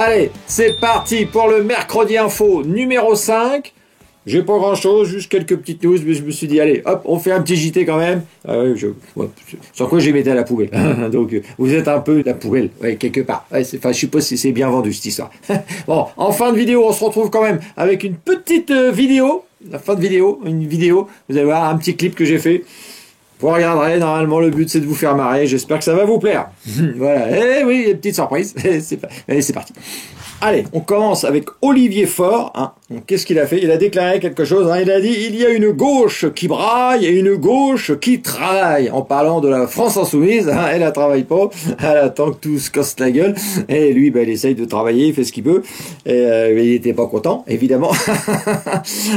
Allez, c'est parti pour le mercredi info numéro 5. J'ai pas grand chose, juste quelques petites news, mais je me suis dit, allez, hop, on fait un petit JT quand même. Sans quoi j'ai mis à la poubelle. Donc, vous êtes un peu la poubelle, ouais, quelque part. Ouais, je suppose si c'est bien vendu cette histoire. Bon, en fin de vidéo, on se retrouve quand même avec une petite vidéo. La fin de vidéo, une vidéo. Vous allez voir un petit clip que j'ai fait. Vous regarderez, normalement, le but c'est de vous faire marrer. J'espère que ça va vous plaire. Voilà. Et oui, une petite surprise. Allez, c'est parti. Allez, on commence avec Olivier Faure. Hein. Qu'est-ce qu'il a fait? Il a déclaré quelque chose. Hein. Il a dit, il y a une gauche qui braille et une gauche qui travaille. En parlant de la France insoumise, hein, elle ne travaille pas. Elle attend que tout se casse la gueule. Et lui, il essaye de travailler, il fait ce qu'il peut. Et il n'était pas content, évidemment.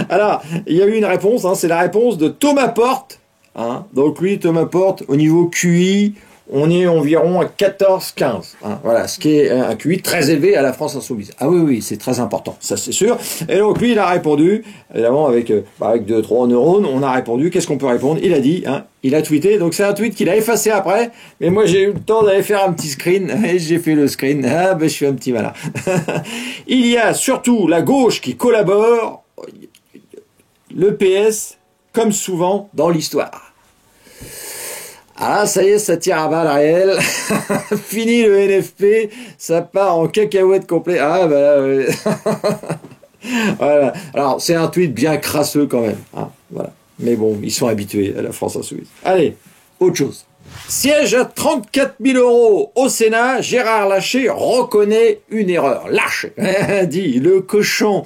Alors, il y a eu une réponse. Hein. C'est la réponse de Thomas Porte. Hein. Donc lui, Thomas Porte, au niveau QI, on est environ à 14-15. Hein. Voilà, ce qui est un QI très élevé à la France insoumise. Ah oui, c'est très important, ça c'est sûr. Et donc lui, il a répondu, évidemment avec 2-3 neurones, on a répondu, qu'est-ce qu'on peut répondre? Il a dit, hein, il a tweeté, donc c'est un tweet qu'il a effacé après, mais moi j'ai eu le temps d'aller faire un petit screen, et j'ai fait le screen, je suis un petit malin. Il y a surtout la gauche qui collabore, le PS, comme souvent dans l'histoire. Ah, ça y est, ça tire à balles réelles. Fini le NFP, ça part en cacahuète complet. Ah, voilà. Alors, c'est un tweet bien crasseux quand même. Hein, voilà. Mais bon, ils sont habitués à la France insoumise. Allez, autre chose. Siège à 34 000 € au Sénat, Gérard Larcher reconnaît une erreur. Larcher, dit le cochon.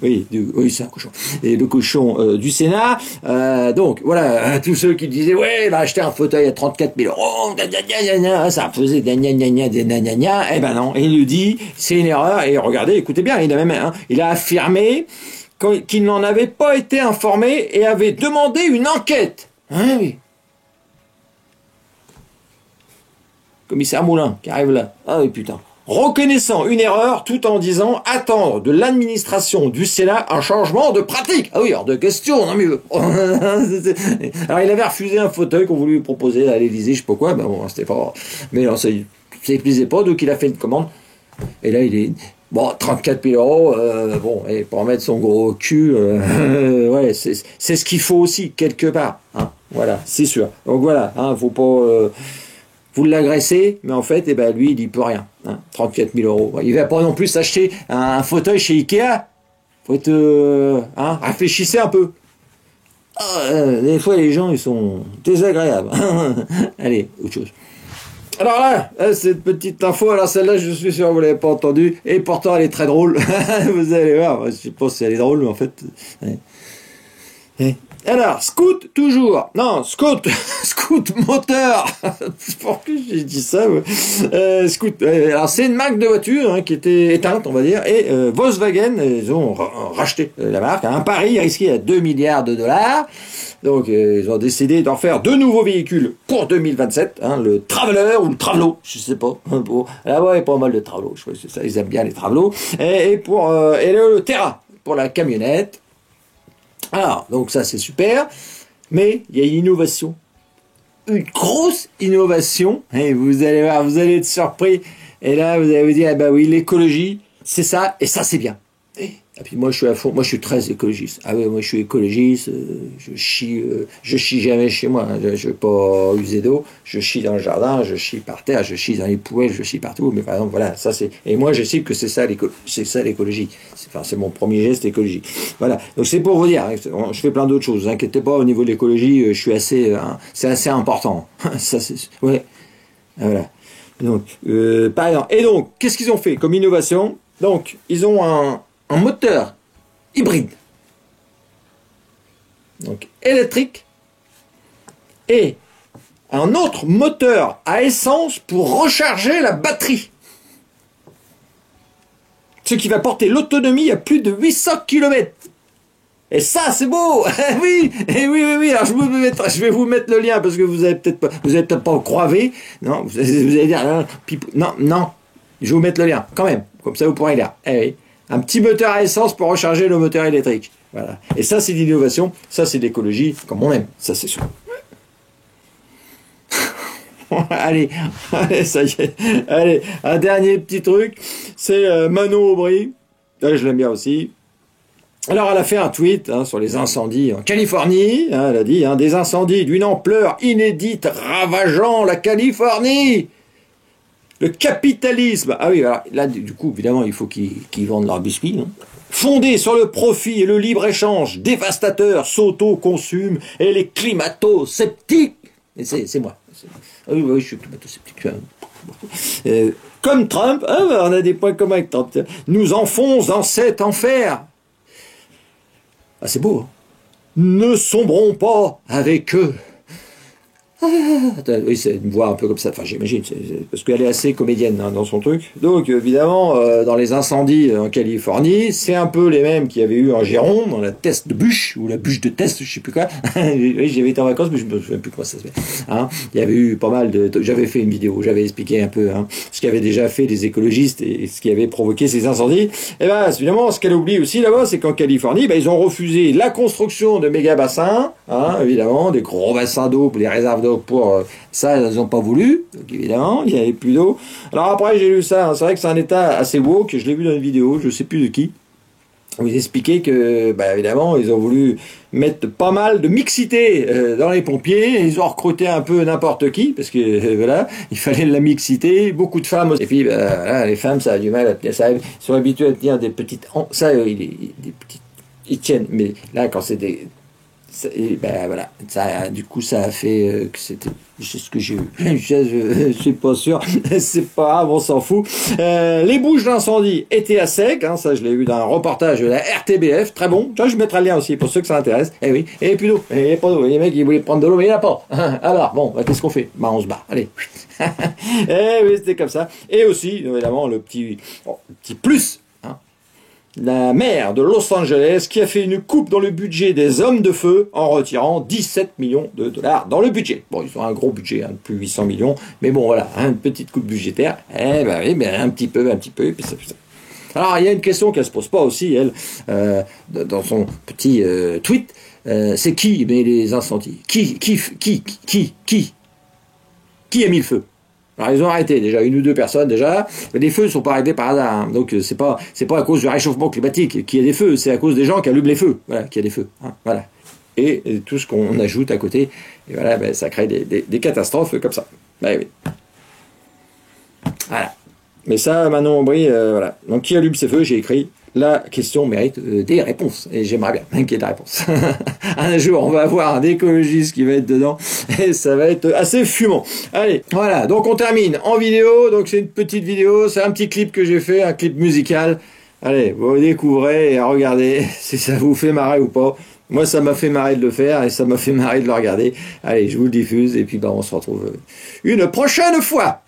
oui, c'est un cochon. Et le cochon du Sénat. Donc, voilà, tous ceux qui disaient, ouais, il a acheté un fauteuil à 34 000 €, ça faisait des gna. Eh ben non, il lui dit, c'est une erreur. Et regardez, écoutez bien, il a affirmé qu'il n'en avait pas été informé et avait demandé une enquête. Hein, oui. Commissaire Moulin, qui arrive là. Ah oui, putain. Reconnaissant une erreur tout en disant attendre de l'administration du Sénat un changement de pratique. Ah oui, hors de question. Non mais... Alors il avait refusé un fauteuil qu'on voulait lui proposer à l'Élysée, je sais pas quoi. Ben bon, c'était pas... Mais non, ça ne plaisait pas, donc il a fait une commande. Et là, il est... Bon, 34 000 €, bon, et pour mettre son gros cul, ouais, c'est ce qu'il faut aussi, quelque part. Hein, voilà, c'est sûr. Donc voilà, hein, faut pas... vous l'agressez, mais en fait, lui, il n'y peut rien. Hein, 34 000 €. Il ne va pas non plus s'acheter un fauteuil chez Ikea. Faut être... réfléchissez un peu. Des fois, les gens, ils sont désagréables. Allez, autre chose. Alors là, cette petite info, alors celle-là, je suis sûr que vous ne l'avez pas entendue, et pourtant, elle est très drôle. Vous allez voir, je sais pas si elle est drôle, mais en fait... Alors, scoot toujours. Non, scoot moteur. Pourquoi j'ai dit ça? Ouais. Scoot. Alors, c'est une marque de voiture hein, qui était éteinte, on va dire. Et Volkswagen, ils ont racheté la marque. Un pari risqué à 2 milliards $. Donc, ils ont décidé d'en faire 2 nouveaux véhicules pour 2027. Hein, le Traveler ou le Travelo, je sais pas. Bon, là-bas, il y a pas mal de Travelo. Je crois que c'est ça, ils aiment bien les Travelos. Et le Terra pour la camionnette. Alors, donc ça c'est super, mais il y a une innovation, une grosse innovation, et vous allez voir, vous allez être surpris, et là vous allez vous dire, oui, l'écologie, c'est ça, et ça c'est bien. Et puis moi je suis à fond, moi je suis très écologiste. Ah oui, moi je suis écologiste, je chie jamais chez moi, hein, je vais pas user d'eau, je chie dans le jardin, je chie par terre, je chie dans les poubelles, je chie partout, mais par exemple voilà, ça c'est, et moi j'estime que c'est ça l'écologie, c'est mon premier geste écologie. Voilà, donc c'est pour vous dire, je fais plein d'autres choses, vous inquiétez pas, au niveau de l'écologie, je suis assez, c'est assez important, ça c'est, ouais, voilà. Donc, par exemple, et donc, qu'est-ce qu'ils ont fait comme innovation? Donc, ils ont un moteur hybride, donc électrique, et un autre moteur à essence pour recharger la batterie. Ce qui va porter l'autonomie à plus de 800 km. Et ça, c'est beau. Oui. Alors, je vais vous mettre le lien parce que vous avez peut-être pas croivé. Non, vous allez dire, non. Je vais vous mettre le lien, quand même. Comme ça, vous pourrez lire. Oui. Un petit moteur à essence pour recharger le moteur électrique. Voilà. Et ça, c'est l'innovation. Ça, c'est de l'écologie, comme on aime. Ça, c'est sûr. Allez, allez, ça y est. Allez, un dernier petit truc, c'est Manon Aubry. Là, je l'aime bien aussi. Alors, elle a fait un tweet sur les incendies en Californie. Elle a dit, des incendies d'une ampleur inédite ravageant la Californie. Le capitalisme. Ah oui, alors, là, du coup, évidemment, il faut qu'ils vendent leurs biscuits. Fondé sur le profit et le libre-échange, dévastateur, s'auto-consume et les climato-sceptiques. Et c'est moi. Ah oui, oui, je suis climato-sceptique. Comme Trump, on a des points communs avec Trump. Nous enfonce dans cet enfer. Ah, c'est beau. Ne sombrons pas avec eux. Oui, c'est une voix un peu comme ça, enfin j'imagine, parce qu'elle est assez comédienne dans son truc. Donc évidemment, dans les incendies en Californie, c'est un peu les mêmes qu'il y avait eu en Gironde, dans la Teste de bûche, ou la bûche de Teste, je sais plus quoi. Oui, j'avais été en vacances, mais je me souviens plus comment ça se fait. Il y avait eu pas mal de... J'avais fait une vidéo, j'avais expliqué un peu ce qu'avaient déjà fait les écologistes et ce qui avait provoqué ces incendies. Et ben, évidemment, ce qu'elle oublie aussi là-bas, c'est qu'en Californie, ils ont refusé la construction de méga bassins, évidemment, des gros bassins d'eau, des réserves d'eau pour ça, ils n'ont pas voulu, donc évidemment, il n'y avait plus d'eau. Alors après, j'ai lu ça, c'est vrai que c'est un état assez woke, je l'ai vu dans une vidéo, je ne sais plus de qui, où ils expliquaient que, évidemment, ils ont voulu mettre pas mal de mixité dans les pompiers, ils ont recruté un peu n'importe qui, parce que, voilà, il fallait de la mixité, beaucoup de femmes, et puis, voilà, les femmes, ça a du mal à tenir, ils sont habitués à tenir des petites, des petites, ils tiennent, mais là, quand c'est des... Et voilà, ça, du coup ça a fait que c'était, c'est ce que j'ai eu. Je suis pas sûr, c'est pas grave, on s'en fout. Les bouches d'incendie étaient à sec, ça je l'ai vu dans un reportage de la RTBF, très bon. Tu vois, je mettrai le lien aussi pour ceux que ça intéresse. Eh oui, et puis d'eau, il n'y a pas d'eau. Les mecs ils voulaient prendre de l'eau, mais il n'y en a pas. Alors bon, qu'est-ce qu'on fait? On se barre, allez. Eh oui, c'était comme ça. Et aussi, évidemment, le petit plus. La maire de Los Angeles qui a fait une coupe dans le budget des hommes de feu en retirant 17 millions de dollars dans le budget. Bon, ils ont un gros budget, de plus de 800 millions, mais bon, voilà, une petite coupe budgétaire, oui, un petit peu, et puis ça. Alors, il y a une question qu'elle se pose pas aussi, elle, dans son petit tweet, c'est qui met les incendies? Qui a mis le feu? Alors ils ont arrêté déjà une ou deux personnes déjà. Les feux ne sont pas arrêtés par hasard, donc c'est pas à cause du réchauffement climatique qu'il y a des feux, c'est à cause des gens qui allument les feux, voilà, qu'il y a des feux, voilà. Et tout ce qu'on ajoute à côté, et voilà, ça crée des catastrophes comme ça. Oui. Voilà. Mais ça, Manon Aubry, voilà. Donc qui allume ces feux? J'ai écrit. La question mérite des réponses, et j'aimerais bien qu'il y ait des réponses. Un jour, on va avoir un écologiste qui va être dedans, et ça va être assez fumant. Allez, voilà, donc on termine en vidéo, donc c'est une petite vidéo, c'est un petit clip que j'ai fait, un clip musical. Allez, vous découvrez et regardez si ça vous fait marrer ou pas. Moi, ça m'a fait marrer de le faire, et ça m'a fait marrer de le regarder. Allez, je vous le diffuse, et puis on se retrouve une prochaine fois.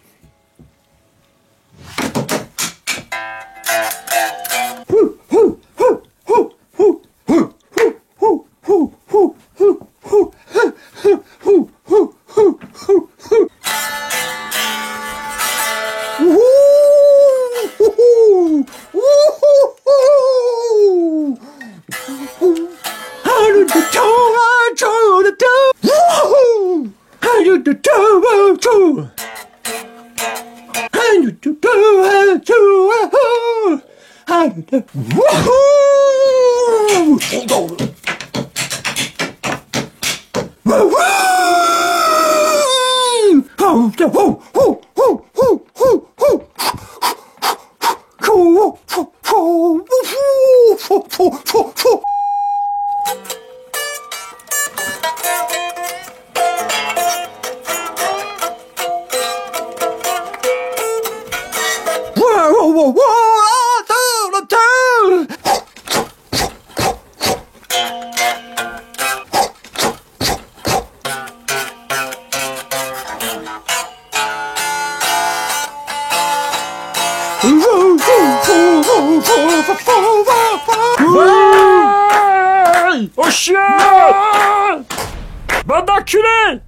Au chien! Bande d'enculés!